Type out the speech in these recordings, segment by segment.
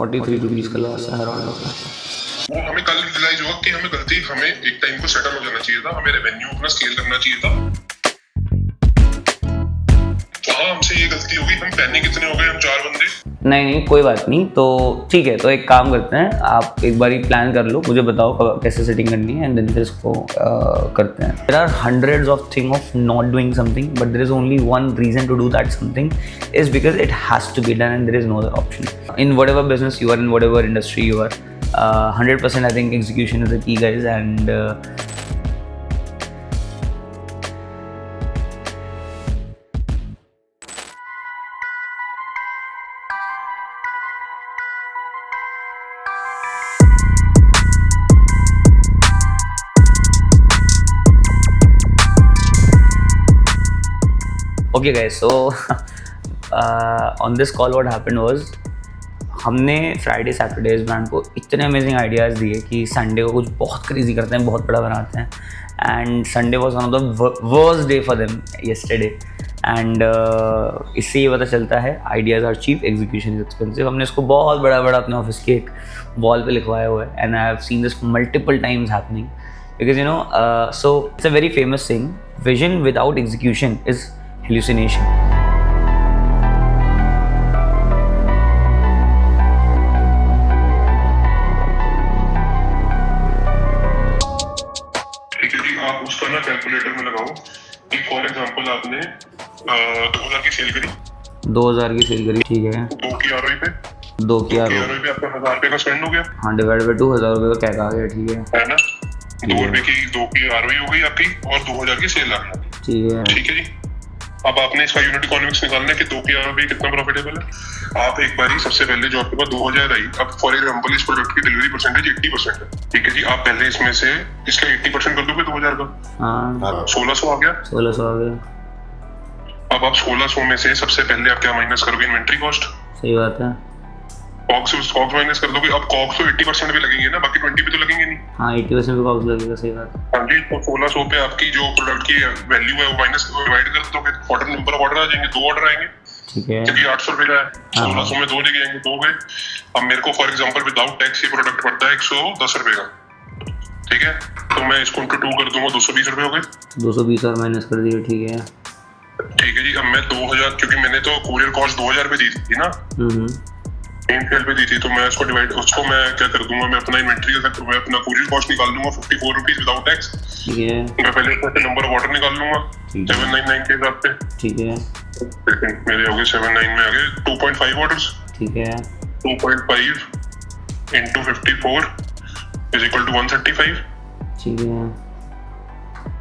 43 rupees का loss है हर order का। वो हमें कल रियलाइज हुआ कि हमें एक टाइम को सेटल हो जाना चाहिए था, हमें रेवेन्यू अपना स्केल करना चाहिए था। तो हाँ, हमसे ये गलती हो गई। हम पैनिक कितने हो गए, हम 4 बंदे। नहीं कोई बात नहीं, तो ठीक है, तो एक काम करते हैं, आप एक बार ही प्लान कर लो, मुझे बताओ कब कैसे सेटिंग करनी है एंड देन फिर इसको करते हैं। There are hundreds of thing of not doing something, but there is only one reason to do that something is because it has to be done and there is no other option in whatever business you are, in whatever industry you are. 100% I think execution is the key, guys, and okay guys, so on this call what happened was हमने Friday Saturdays brand को इतने amazing ideas दिए कि Sunday को कुछ बहुत crazy करते हैं, बहुत बड़ा बनाते हैं, and Sunday was one of the worst day for them yesterday. एंड इससे ये पता चलता है ideas are cheap, execution is expensive. हमने इसको बहुत बड़ा बड़ा अपने ऑफिस के एक वॉल पे लिखवाया हुआ है, and I have seen this multiple times happening because you know, so it's a very famous thing, vision without execution is hallucination. Calculator में लगाओ कि फॉर एग्जांपल आपने 2000 की सेल करी, 2000 की सेल करी, ठीक है, 2 की आरओई पे, 2 की आरओई पे आपका 1000 रुपए का स्पेंड हो गया, हाँ, डिवाइड बाय 2000 रुपए का क्या आ गया, ठीक है ना। 2 रुपए की 2 की आरओई हो गई आपकी और 2000 की सेल आ गई, ठीक है जी। अब आपने इसका यूनिट इकोनॉमिक्स निकालना है कि 2 की आरओई कितना प्रॉफिटेबल है। आप एक बारी सबसे पहले जो आपके पास 2000 आई, अब फॉर एग्जांपल इस प्रोडक्ट की डिलीवरी परसेंटेज 80% है, ठीक है जी। आप पहले इसमें से इसका 80% कर दोगे 2000 का, हाँ, 1600 आ गया, 1600 आ गया। अब आप 1600 में से सबसे पहले आप क्या माइनस करोगे, इन्वेंट्री कॉस्ट, सही बात है, कॉग्स माइनस कर दोगे। अब कॉग्स तो 80% भी लगेंगे ना, बाकी 20 पे तो लगेंगे नहीं। हाँ, 80% भी कॉग्स लगेगा, सही बात है। हाँ जी, तो 1600 पे आपकी जो प्रोडक्ट की वैल्यू है वो माइनस डिवाइड कर दोगे, ऑर्डर नंबर ऑफ ऑर्डर आ जाएंगे, 2 ऑर्डर आएंगे, ठीक है, क्योंकि 800 रुपए का है, 1600 में 2 लेके आएंगे, 2 गए। अब मेरे को फॉर एग्जांपल विदाउट टैक्स ये प्रोडक्ट पड़ता है 110 रुपए का, ठीक है, तो मैं इसको इंटू 2 कर दूंगा, 220 रुपए हो गए, 220 और माइनस कर दिए, ठीक है, ठीक है जी। अब मैं 2000, क्योंकि मैंने तो कुरियर कॉस्ट 2000 पे दी थी ना, मेन सेल पे दी थी, तो मैं उसको मैं क्या कर दूंगा, मैं अपना इन्वेंट्री का मैं अपना कुरियर कॉस्ट निकाल लूंगा 54 रुपीज विदाउट टैक्स, ठीक है। मैं पहले इसमें नंबर ऑफ ऑर्डर निकाल लूंगा 799 के हिसाब से, ठीक है, मेरे हो गए 79 में आ गए 2.5 ऑर्डर्स, ठीक है, 2.5 into 54 is equal to 135, ठीक है,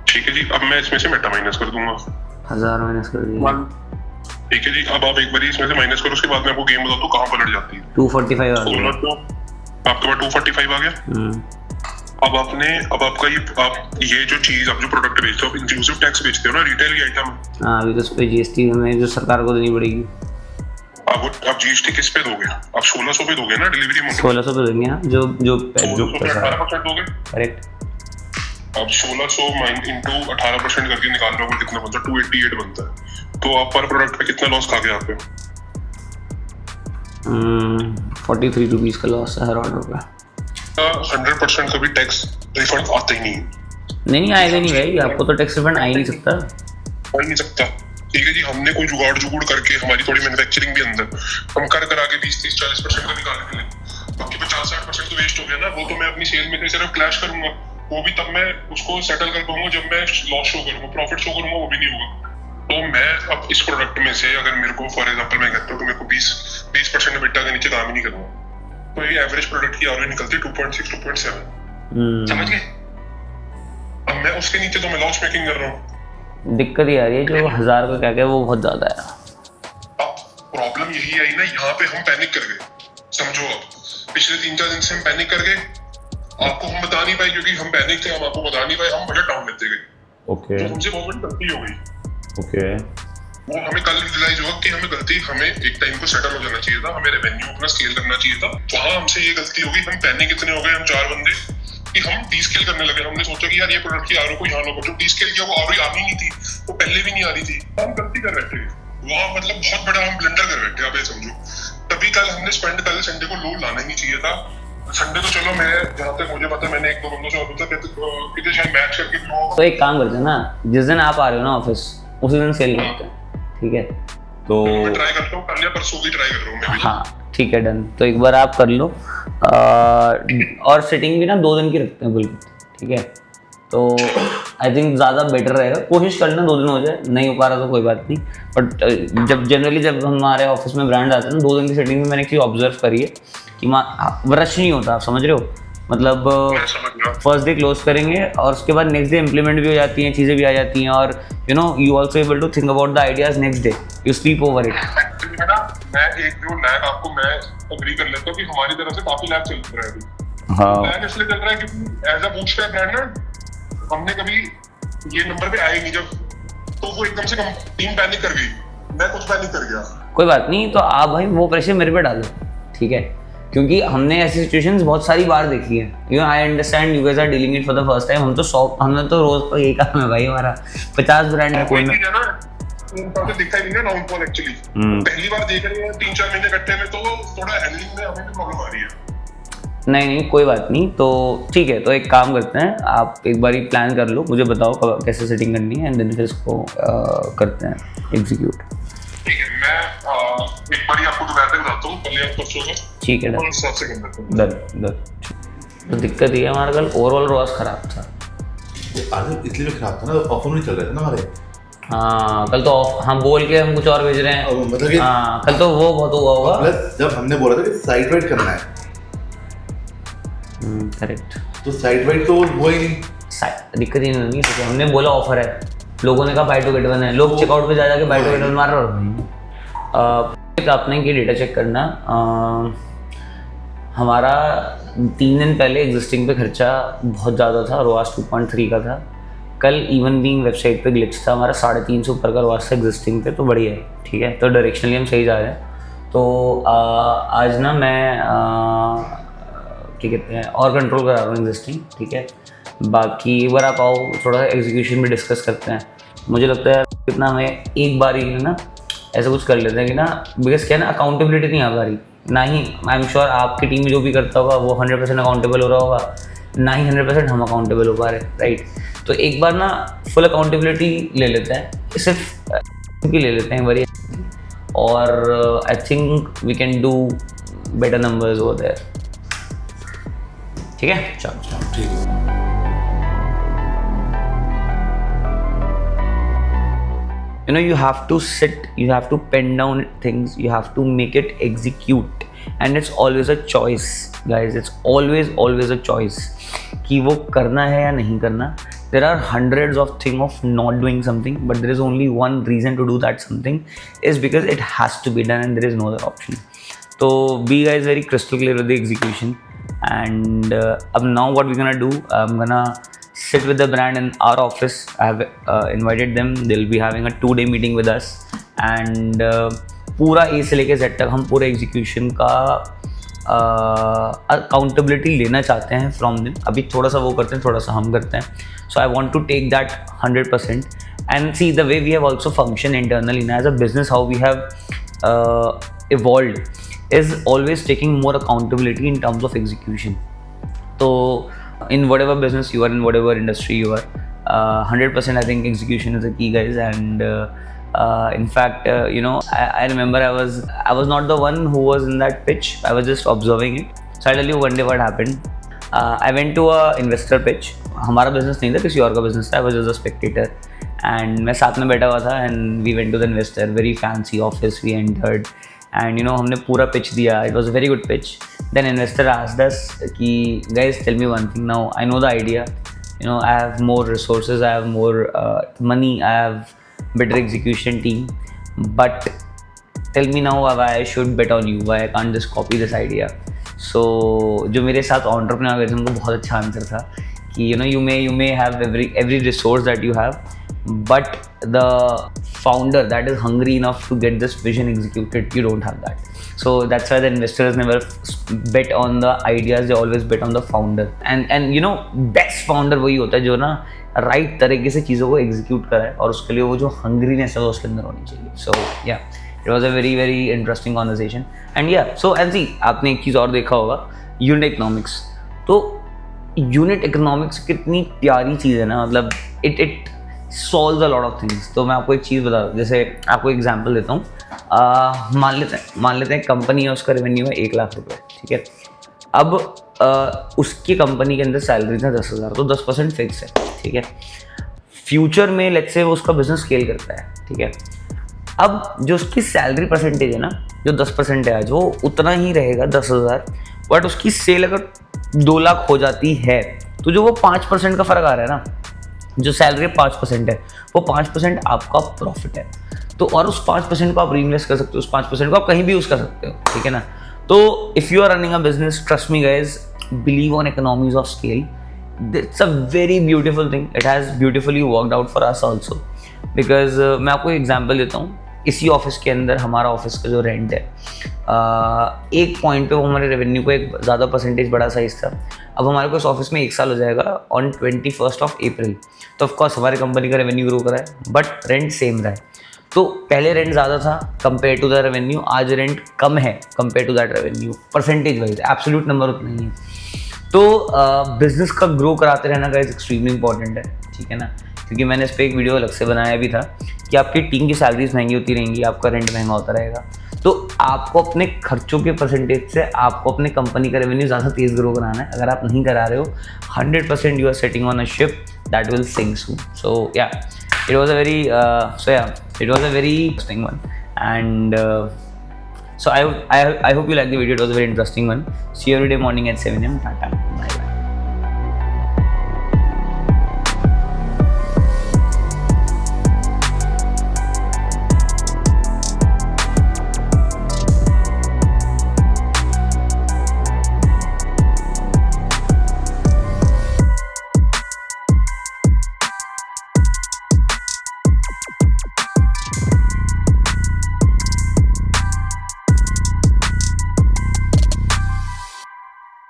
ठीक है जी। अब मैं इसमें से मेटा माइनस कर दूंगा, 1000 माइनस कर दिया, ठीक है जी। अब आप एक बार इसमें से माइनस करो, उसके बाद मैं आपको गेम बताता हूँ कहाँ पलट जाती है। 245 आ गया, तो आपके पास 245 आ गया। अब आपका ये जो चीज, आप जो प्रोडक्ट बेचते हो, आप इंक्लूसिव टैक्स बेचते हो ना, रिटेल की आइटम। हाँ, अभी तो उस पे जीएसटी हमें जो सरकार को देनी पड़ेगी। आप जीएसटी किस पे दोगे? आप 1600 पे दोगे ना डिलीवरी में, 1600 पे देंगे, हाँ, जो 18% दोगे, करेक्ट। अब 1600 into 18% करके निकाल रहे हो, कितना बनता है, 288 बनता है। तो आप पर प्रोडक्ट पे कितना लॉस खा गए आप पे? 43 रुपीज का लॉस है हर ऑर्डर पे। 100% कभी टैक्स रिफंड आता ही नहीं। नहीं आएगा, नहीं भाई, आपको तो टैक्स रिफंड आ ही नहीं सकता, ठीक है जी। हमने कोई जुगाड़ करके, हमारी थोड़ी मैन्युफैक्चरिंग भी अंदर, हम कर आगे 20-30-40% का निकाल के ले, बाकी 50-60% तो वेस्ट हो गया ना। वो तो मैं अपनी सेल में सिर्फ क्लैश करूंगा, वो भी तब मैं उसको सेटल कर पाऊंगा जब मैं लॉस शो करूंगा, प्रॉफिट शो करूंगा, वो भी नहीं होगा। तो मैं अब इस प्रोडक्ट में से अगर मेरे को फॉर एग्जांपल मैं कहता हूँ कि मेरे को 20% EBITDA के नीचे काम ही नहीं करना, तो ये एवरेज प्रोडक्ट की आरओई निकलती है 2.6-2.7, समझ गए। अब मैं उसके नीचे तो मैं लॉस मेकिंग कर रहा हूँ। दिक्कत ये आ रही है जो 1000 का क्या वो बहुत ज्यादा है। अब प्रॉब्लम यही आई ना, यहाँ पे हम पैनिक कर गए, समझो। अब पिछले 3-4 दिन से हम पैनिक कर गए, आपको हम बता नहीं पाए क्योंकि हम पैनिक थे, हम आपको बता नहीं पाए, हम बजट डाउन लेते गए, ओके, तो हमसे बहुत बड़ी गलती हो गई, ओके। वो हमें कल रियलाइज हुआ कि हमें एक टाइम को सेटल हो जाना चाहिए था, हमें रेवेन्यू अपना स्केल करना चाहिए था। वहां हमसे ये गलती हो गई, हम पैनिक कितने हो गए, हम 4 बंदे, कि हम डी स्केल करने लगे। हमने सोचा कि यार ये प्रोडक्ट की आरओ को यहाँ लोगों जो डी स्केल किया वो आरओ आनी नहीं थी, वो पहले भी नहीं आ रही थी, हम गलती कर बैठे वहाँ, मतलब बहुत बड़ा हम ब्लंडर कर बैठे, आप ये समझो। तभी कल हमने हमने स्पेंड कल संडे को लोड लाना ही नहीं चाहिए था। संडे तो चलो, मैं जहाँ तक मुझे पता मैंने एक दो बंदों से और पूछा कितने शायद मैच करके तो एक काम करते हैं ना, जिस दिन आप आ रहे हो ना ऑफिस उसी दिन सेल करते हैं, ठीक है? तो मैं ट्राई करता हूँ, कल या परसों भी ट्राई कर रहा हूँ मैं भी। हाँ ठीक है, डन। तो एक बार आप कर लो और सिटिंग भी ना 2 दिन की रखते हैं बिल्कुल, ठीक है? तो आई थिंक ज़्यादा बेटर रहेगा। कोशिश कर लेना 2 दिन हो जाए, नहीं हो पा रहा तो कोई बात नहीं। बट जब जनरली जब हमारे ऑफिस में ब्रांड आते हैं ना 2 दिन की सेटिंग में, मैंने एक चीज़ ऑब्जर्व करी है कि रश नहीं होता, आप समझ रहे हो? मतलब फर्स्ट डे क्लोज करेंगे और उसके बाद नेक्स्ट डे इम्प्लीमेंट भी हो जाती हैं, चीज़ें भी आ जाती हैं, और you also able to think about the ideas next day, you sleep over it. मैं एक जो लैग आपको मैं अग्री कर लेता हूँ कि हमारी तरफ से काफी लैग चल रहा है अभी। हाँ, लैग इसलिए चल रहा है क्योंकि एज अ बूटस्ट्रैप ब्रांड ना हमने कभी ये नंबर पे आए नहीं, जब तो वो एकदम से टीम पैनिक कर गई, मैं कुछ पैनिक कर गया। कोई बात नहीं, तो आप भाई वो प्रेशर मेरे पे डालो, ठीक है? क्योंकि हमने ऐसी सिचुएशंस बहुत सारी बार देखी है। I understand you guys are dealing it for the first time. हमने तो रोज पर यही काम है भाई, हमारा 50 ब्रांड है कोई ना दिखता ही नहीं है डाउनफॉल एक्चुअली। पहली बार देख रहे हैं 3-4 महीने इकट्ठे में, तो थोड़ा हैंडलिंग में हमें भी प्रॉब्लम आ रही है। नहीं कोई बात नहीं, तो ठीक है। तो एक काम करते हैं, आप एक बार ही प्लान कर लो, मुझे बताओ कैसे सेटिंग करनी है, एंड देन फिर इसको करते हैं एग्जीक्यूट। ठीक है, मैं एक बार ही आपको दोपहर तक बताता हूँ, कल या परसों को। ठीक है, डन। तो दिक्कत ये है, हमारा कल ओवरऑल रॉस खराब था। आज इसलिए भी खराब था ना, ऑफर नहीं चल रहे थे ना हमारे। हाँ, कल तो हम बोल के हम कुछ और भेज रहे हैं। मतलब हाँ, कल तो वो बहुत हुआ होगा। प्लस जब हमने बोला था कि साइड वाइड करना है, करेक्ट, तो साइड वाइड तो हुआ ही नहीं। दिक्कत ही नहीं है, हमने बोला ऑफर है, लोगों ने कहा बाय टू गेट वन है, लोग चेकआउट पे जा जाके बाय टू गेट वन मार रहे हैं। आपने की डेटा चेक करना, हमारा 3 दिन पहले एग्जिस्टिंग पे खर्चा बहुत ज़्यादा था, रोआस 2.3 का था। कल इवन बीइंग वेबसाइट पे ग्लिच था, हमारा 350 ऊपर का रोआस था एग्जिस्टिंग पे, तो बढ़िया है, ठीक है? तो डायरेक्शनली हम सही जा रहे हैं। तो आज ना मैं क्या कहते हैं और कंट्रोल करा रहा हूँ एग्जिस्टिंग, ठीक है? बाकी एक बार आप आओ, थोड़ा एग्जीक्यूशन भी डिस्कस करते हैं। मुझे लगता है कितना हमें एक बार ही ना ऐसा कुछ कर लेते हैं कि ना, बिकॉज क्या है ना, अकाउंटेबिलिटी नहीं आ पा रही ना ही। आई एम श्योर आपकी टीम में जो भी करता होगा वो 100% अकाउंटेबल हो रहा होगा, ना ही 100% हम अकाउंटेबल हो पा रहे, राइट? तो एक बार ना फुल अकाउंटेबिलिटी ले लेते हैं, सिर्फ की ले लेते हैं एक बार, और I think we can do better numbers over there, ठीक है? चलो ठीक है। You have to sit, you have to pen down things, you have to make it execute, and it's always a choice guys, it's always a choice कि वो करना है या नहीं करना। There are hundreds of things of not doing something, but there is only one reason to do that something, is because it has to be done and there is no other option. So be guys very crystal clear with the execution, and now what we're gonna do, I'm gonna sit with the brand in our office. I have invited them. They'll be having a 2-day meeting with us, and पूरा A से लेके Z तक हम पूरे execution का accountability लेना चाहते हैं फ्रॉम देम। अभी थोड़ा सा वो करते हैं, थोड़ा सा हम करते हैं। So I want to take that 100% and see the way we have also functioned internally now as a business, how we have evolved is always taking more accountability in terms of execution. So in whatever business you are, in whatever industry you are, 100% I think execution is the key guys, and in fact I remember I was not the one who was in that pitch, I was just observing it. So I'll tell you one day what happened. I went to a investor pitch. हमारा business नहीं था, किसी और का business था, I was just a spectator, and मैं साथ में बैठा हुआ था, and we went to the investor, very fancy office we entered, and हमने पूरा pitch दिया. It was a very good pitch. Then investor asked us कि guys tell me one thing now, I know the idea, I have more resources, I have more money, I have better execution team, but tell me now why I should bet on you, why I can't just copy this idea. So जो मेरे साथ entrepreneur गए थे उनको बहुत अच्छा answer था कि you may have every resource that you have, but the founder that is hungry enough to get this vision executed, you don't have that. So that's why the investors never bet on the ideas, they always bet on the founder, and best founder वही होता है जो ना right तरीके से चीज़ों को execute कराए, और उसके लिए वो जो हंग्रीनेस है वो उसके अंदर होनी चाहिए. So yeah, it was a very very interesting conversation and या सो एंड सी आपने एक चीज़ और देखा होगा यूनिट इकोनॉमिक्स. तो यूनिट इकोनॉमिक्स कितनी प्यारी चीज़ है ना, मतलब it solves a lot of things. तो मैं आपको एक चीज़ बता दूँ, जैसे आपको एग्जांपल देता हूँ. मान लेते हैं कंपनी है, उसका रेवेन्यू है 1 लाख रुपए, ठीक है. अब उसकी कंपनी के अंदर सैलरी था 10,000, तो 10% फिक्स है, ठीक है. फ्यूचर में लेट्स से वो उसका बिजनेस स्केल करता है, ठीक है. अब जो उसकी सैलरी परसेंटेज है ना, जो 10% है आज, वो उतना ही रहेगा 10,000. बट उसकी सेल अगर 2 लाख हो जाती है, तो जो वो 5% का फ़र्क आ रहा है ना, जो सैलरी 5% है, वो 5% आपका प्रॉफिट है. तो और उस 5% को आप रीइन्वेस्ट कर सकते हो, उस 5% को आप कहीं भी यूज़ कर सकते हो, ठीक है ना. तो if you are running a business, trust me guys, believe on economies of scale. It's a very beautiful thing. It has beautifully worked out for us also. Because मैं आपको एग्जाम्पल देता हूँ. इसी ऑफिस के अंदर हमारा ऑफिस का जो रेंट है, एक पॉइंट पे वो हमारे रेवेन्यू को एक ज़्यादा परसेंटेज बड़ा साइज था. अब हमारे को इस ऑफिस में 1 साल हो जाएगा ऑन 21 अप्रैल. तो ऑफकोर्स हमारी कंपनी का रेवेन्यू ग्रो करा है, बट रेंट सेम रहा है. तो पहले रेंट ज़्यादा था कंपेयर टू द रेवेन्यू, आज रेंट कम है compare to that revenue. Percentage wise absolute number उतना ही है. तो बिजनेस का ग्रो कराते रहना गाइस एक्सट्रीमली इंपॉर्टेंट है, ठीक है ना. क्योंकि मैंने इस पर एक वीडियो अलग से बनाया भी था कि आपकी टीम की सैलरीज महंगी होती रहेंगी, आपका रेंट महंगा होता रहेगा. तो आपको अपने खर्चों के परसेंटेज से आपको अपने कंपनी का रेवेन्यू ज़्यादा तेज़ ग्रो कराना है. अगर आप नहीं करा रहे हो, 100% you are setting on a ship that will sink soon. So yeah it was a very it was a very interesting one, and so I hope you like the video. It was a very interesting one. See you every day morning at 7 a.m. Tata, bye bye.